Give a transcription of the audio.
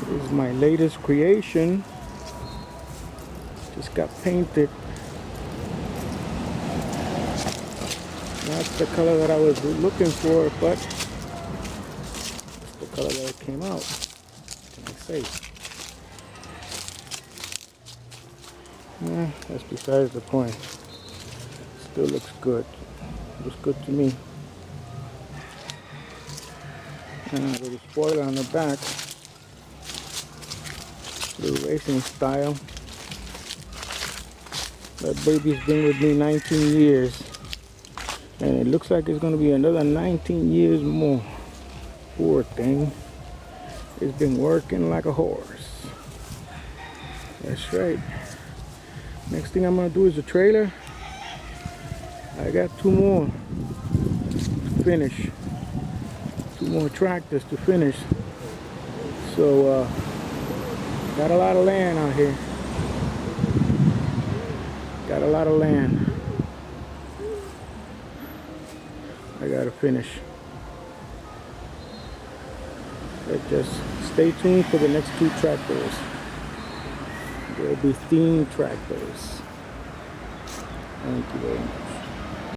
This is my latest creation. Just got painted. Not the color that I was looking for, but it's the color that it came out. What can I say? Yeah, that's besides the point. Still looks good. Looks good to me. And a little spoiler on the back. Little racing style. That baby's been with me 19 years. And it looks like it's going to be another 19 years more. Poor thing. It's been working like a horse. That's right. Next thing I'm going to do is the trailer. I got two more to finish. Two more tractors to finish. So, got a lot of land out here. Got a lot of land. I gotta finish. But just stay tuned for the next two tractors. They'll be themed tractors. Thank you very much.